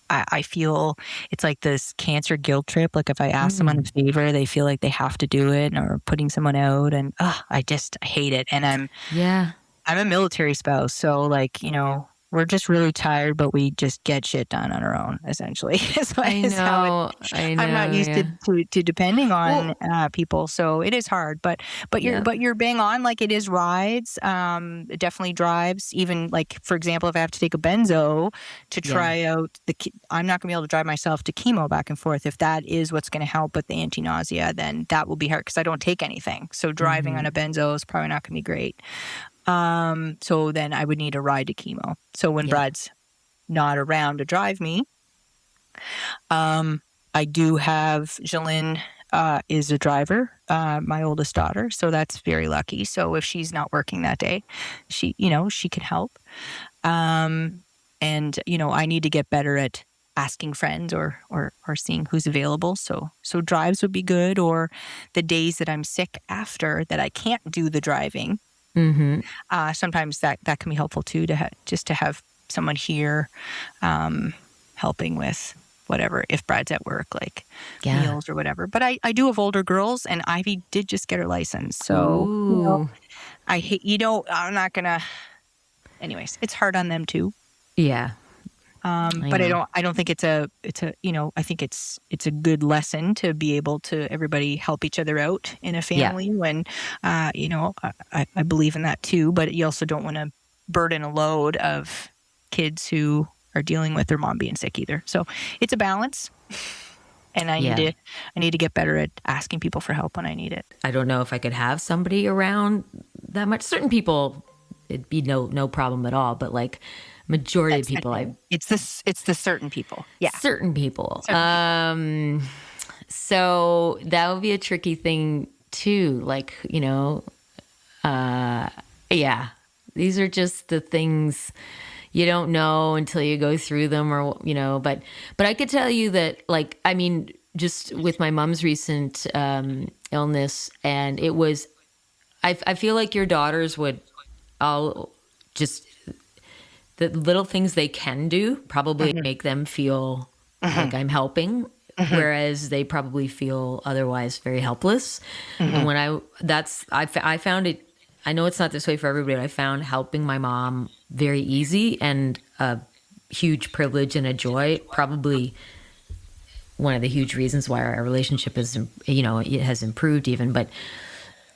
I feel it's like this cancer guilt trip. If I ask someone a favor, they feel like they have to do it, or putting someone out. And I hate it. And I'm a military spouse. So We're just really tired, but we just get shit done on our own, essentially. I know. I'm not used Yeah. to depending on Well, people, so it is hard. But yeah. you're bang on. Like, it is rides. It definitely drives. Even, like, for example, if I have to take a benzo to Yeah. try out I'm not going to be able to drive myself to chemo back and forth. If that is what's going to help with the anti-nausea, then that will be hard because I don't take anything. So driving on a benzo is probably not going to be great. So then I would need a ride to chemo. So when Brad's not around to drive me, I do have Michelynn is a driver, my oldest daughter. So that's very lucky. So if she's not working that day, she can help. And, I need to get better at asking friends or seeing who's available. So drives would be good, or the days that I'm sick after that I can't do the driving. Sometimes that can be helpful too, just to have someone here helping with whatever, if Brad's at work, like meals or whatever. But I do have older girls, and Ivy did just get her license. So, I hate, I'm not going to, anyways, it's hard on them too. Yeah. But I don't think it's a, I think it's a good lesson to be able to everybody help each other out in a family when, I believe in that too, but you also don't want to burden a load of kids who are dealing with their mom being sick either. So it's a balance, and I need to get better at asking people for help when I need it. I don't know if I could have somebody around that much. Certain people, it'd be no problem at all, but like, majority of people, it's the certain people. Yeah. Certain people. So that would be a tricky thing too. Like, these are just the things you don't know until you go through them, or, but I could tell you that, like, I mean, just with my mom's recent illness, and it was, I feel like your daughters would all just, the little things they can do probably make them feel like I'm helping, whereas they probably feel otherwise very helpless. And when I found it, I know it's not this way for everybody, but I found helping my mom very easy and a huge privilege and a joy. Probably one of the huge reasons why our relationship is, it has improved even, but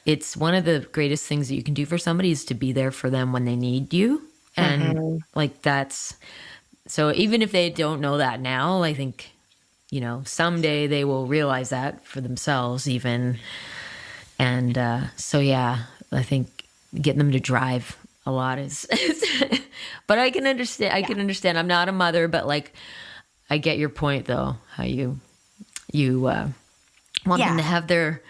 it's one of the greatest things that you can do for somebody is to be there for them when they need you. And like, that's, so even if they don't know that now, I think, someday they will realize that for themselves even. And I think getting them to drive a lot is but I can understand. I'm not a mother, but like, I get your point though, how you want them to have their,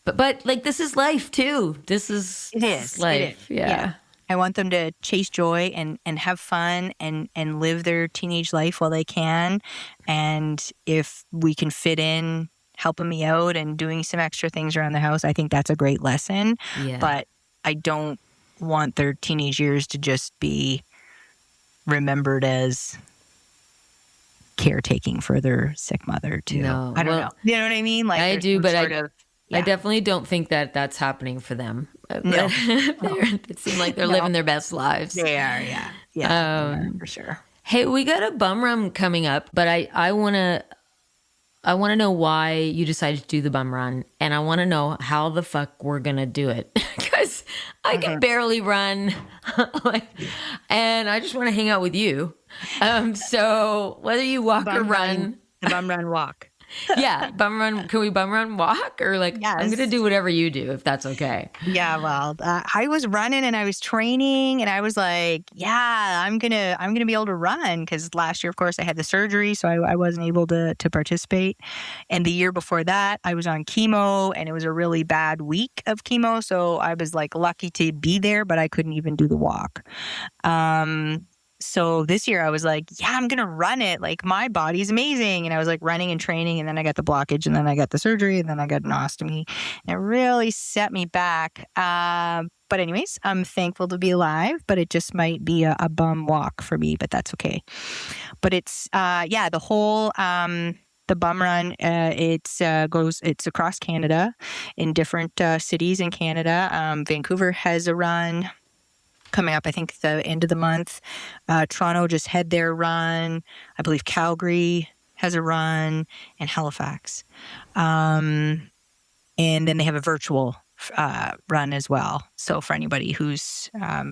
but like, this is life too. It is life. Yeah. I want them to chase joy and have fun and live their teenage life while they can. And if we can fit in helping me out and doing some extra things around the house, I think that's a great lesson. Yeah. But I don't want their teenage years to just be remembered as caretaking for their sick mother too. No, I don't know. You know what I mean? Like, I do, but I definitely don't think that that's happening for them. No. It seems like they're living their best lives. They are, yeah. Yeah, for sure. Hey, we got a bum run coming up, but I want to know why you decided to do the bum run, and I want to know how the fuck we're going to do it, because I can barely run, and I just want to hang out with you. So whether you walk or run. The bum run walk. Yeah, bum run. Can we bum run walk, or like, yes. I'm gonna do whatever you do if that's okay. Yeah, well, I was running and I was training, and I was like, yeah, I'm gonna be able to run, because last year, of course, I had the surgery, so I wasn't able to participate. And the year before that, I was on chemo, and it was a really bad week of chemo, so I was like lucky to be there, but I couldn't even do the walk. So this year I was like, yeah, I'm going to run it. Like, my body's amazing. And I was like running and training, and then I got the blockage, and then I got the surgery, and then I got an ostomy. And it really set me back. But anyways, I'm thankful to be alive, but it just might be a bum walk for me, but that's okay. But it's, the whole, the bum run, it's across Canada in different cities in Canada. Vancouver has a run. coming up, I think, the end of the month. Toronto just had their run. I believe Calgary has a run, and Halifax. And then they have a virtual run as well. So for anybody who's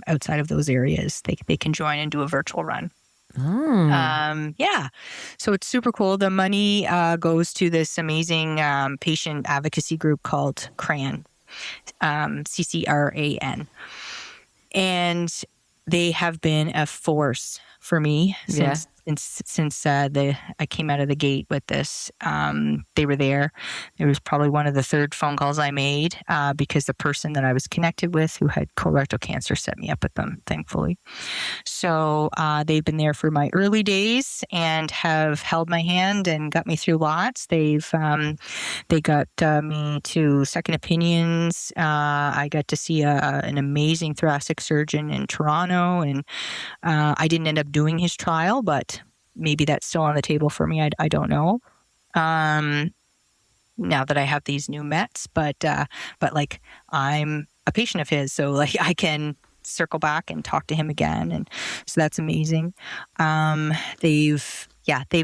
outside of those areas, they can join and do a virtual run. Yeah. So it's super cool. The money goes to this amazing patient advocacy group called CRAN, CCRAN. And they have been a force for me since I came out of the gate with this. They were there. It was probably one of the third phone calls I made because the person that I was connected with who had colorectal cancer set me up with them, thankfully. So they've been there for my early days and have held my hand and got me through lots. They got me to second opinions. I got to see an amazing thoracic surgeon in Toronto, and I didn't end up doing his trial, but maybe that's still on the table for me. I don't know. Now that I have these new mets, but like I'm a patient of his, so like I can circle back and talk to him again, and so that's amazing. They've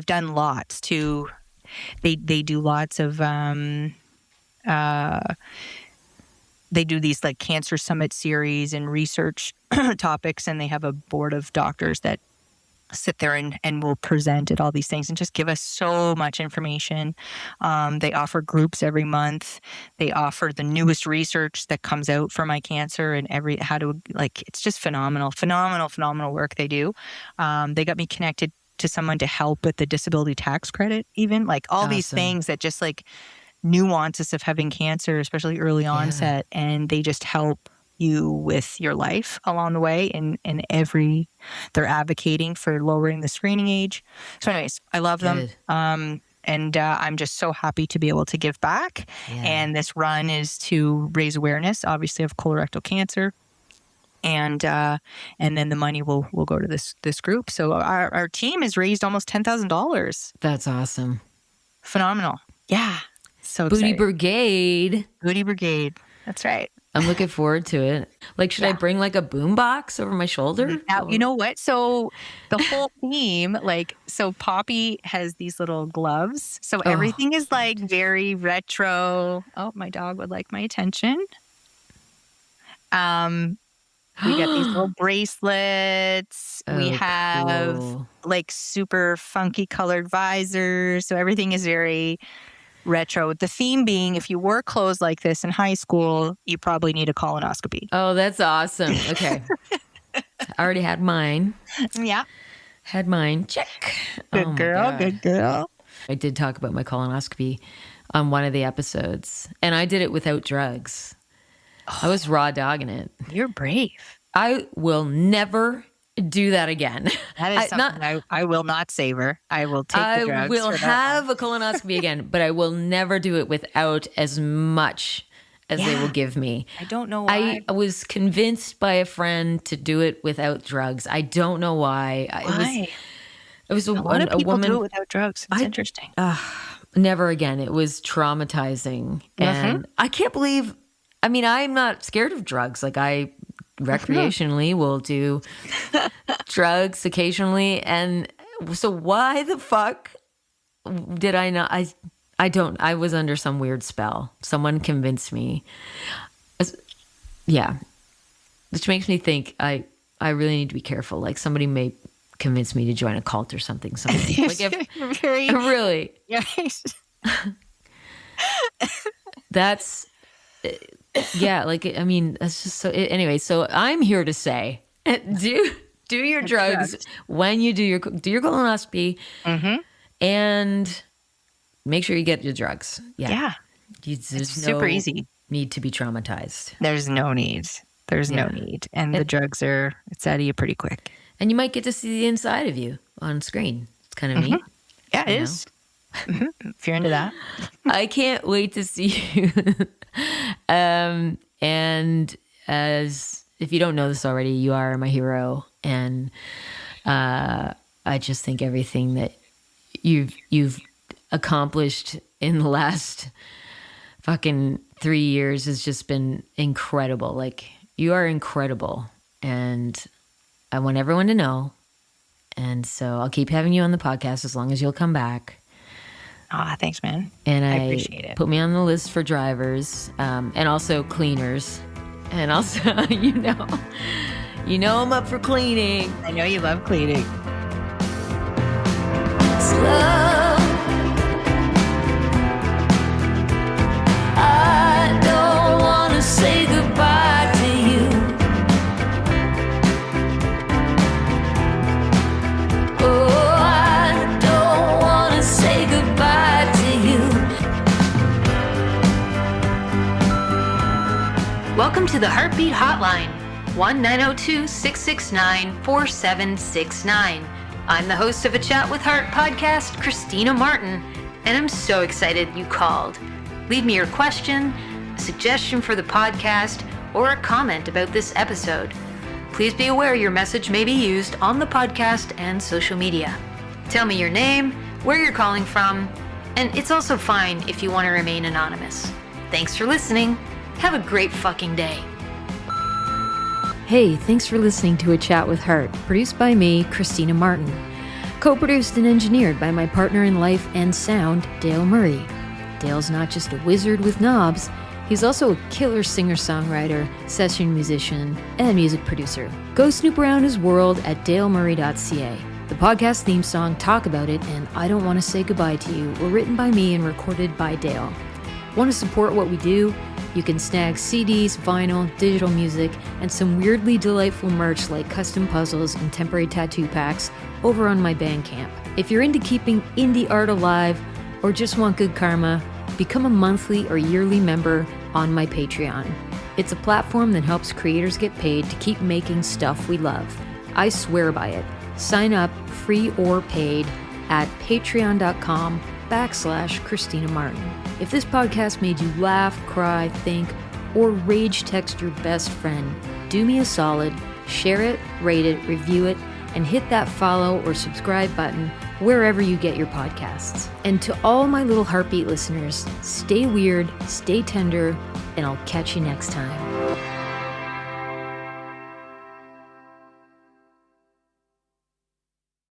done lots too. They do lots of they do these like cancer summit series and research topics, and they have a board of doctors that sit there and will present at all these things and just give us so much information. They offer groups every month. They offer the newest research that comes out for my cancer and it's just phenomenal work they do. They got me connected to someone to help with the disability tax credit, even like all these things that just like nuances of having cancer, especially early onset, and they just help you with your life along the way, and they're advocating for lowering the screening age. So anyways, I love them. And I'm just so happy to be able to give back. And this run is to raise awareness, obviously, of colorectal cancer. And then the money will go to this group. So our team has raised almost $10,000. That's awesome. Phenomenal. Yeah. So Booty excited. Brigade. That's right. I'm looking forward to it. Like, should I bring like a boom box over my shoulder? Now, you know what? So the whole theme, so Poppy has these little gloves. So everything is like very retro. Oh, my dog would like my attention. We got these little bracelets. We have like super funky colored visors. So everything is very retro. The theme being, if you wore clothes like this in high school, you probably need a colonoscopy. Oh, that's awesome. Okay. I already had mine. Yeah. Had mine. Check. Good girl. I did talk about my colonoscopy on one of the episodes, and I did it without drugs. I was raw dogging it. You're brave. I will never do that again. That is something I will not savor. I will take the drugs. I will have a colonoscopy again, but I will never do it without as much as they will give me. I don't know why. I was convinced by a friend to do it without drugs. I don't know why. Why? It was a lot of people woman do it without drugs. It's interesting. Never again. It was traumatizing. And I can't believe, I'm not scared of drugs. Like recreationally will do drugs occasionally, and so why the fuck did I not? I was under some weird spell. Someone convinced me. Which makes me think I really need to be careful. Like somebody may convince me to join a cult or something. Like if really, that's. That's just so. Anyway, so I'm here to say, do your drugs when you do your colonoscopy, and make sure you get your drugs. Yeah. There's super easy. Need to be traumatized. There's no need. And the drugs it's out of you pretty quick. And you might get to see the inside of you on screen. It's kind of neat. Yeah, it is. If you're into that. I can't wait to see you. And as if you don't know this already, you are my hero. And I just think everything that you've accomplished in the last fucking 3 years has just been incredible. Like you are incredible. and I want everyone to know. And so I'll keep having you on the podcast as long as you'll come back. Thanks, man. And I appreciate it. Put me on the list for drivers, and also cleaners. And also, I'm up for cleaning. I know you love cleaning. It's love. I don't want to say goodbye to you. Oh, I don't want to say goodbye to you. Welcome to the Heartbeat Hotline, 1-902-669-4769. I'm the host of A Chat with Heart podcast, Christina Martin, and I'm so excited you called. Leave me your question, a suggestion for the podcast, or a comment about this episode. Please be aware your message may be used on the podcast and social media. Tell me your name, where you're calling from, and it's also fine if you want to remain anonymous. Thanks for listening. Have a great fucking day. Hey, thanks for listening to A Chat with Heart, produced by me, Christina Martin. Co-produced and engineered by my partner in life and sound, Dale Murray. Dale's not just a wizard with knobs, he's also a killer singer-songwriter, session musician, and music producer. Go snoop around his world at dalemurray.ca. The podcast theme song, Talk About It, and I Don't Want to Say Goodbye to You were written by me and recorded by Dale. Want to support what we do? You can snag CDs, vinyl, digital music, and some weirdly delightful merch like custom puzzles and temporary tattoo packs over on my Bandcamp. If you're into keeping indie art alive or just want good karma, become a monthly or yearly member on my Patreon. It's a platform that helps creators get paid to keep making stuff we love. I swear by it. Sign up, free or paid, at patreon.com/Christina Martin. If this podcast made you laugh, cry, think, or rage text your best friend, do me a solid, share it, rate it, review it, and hit that follow or subscribe button wherever you get your podcasts. And to all my little heartbeat listeners, stay weird, stay tender, and I'll catch you next time.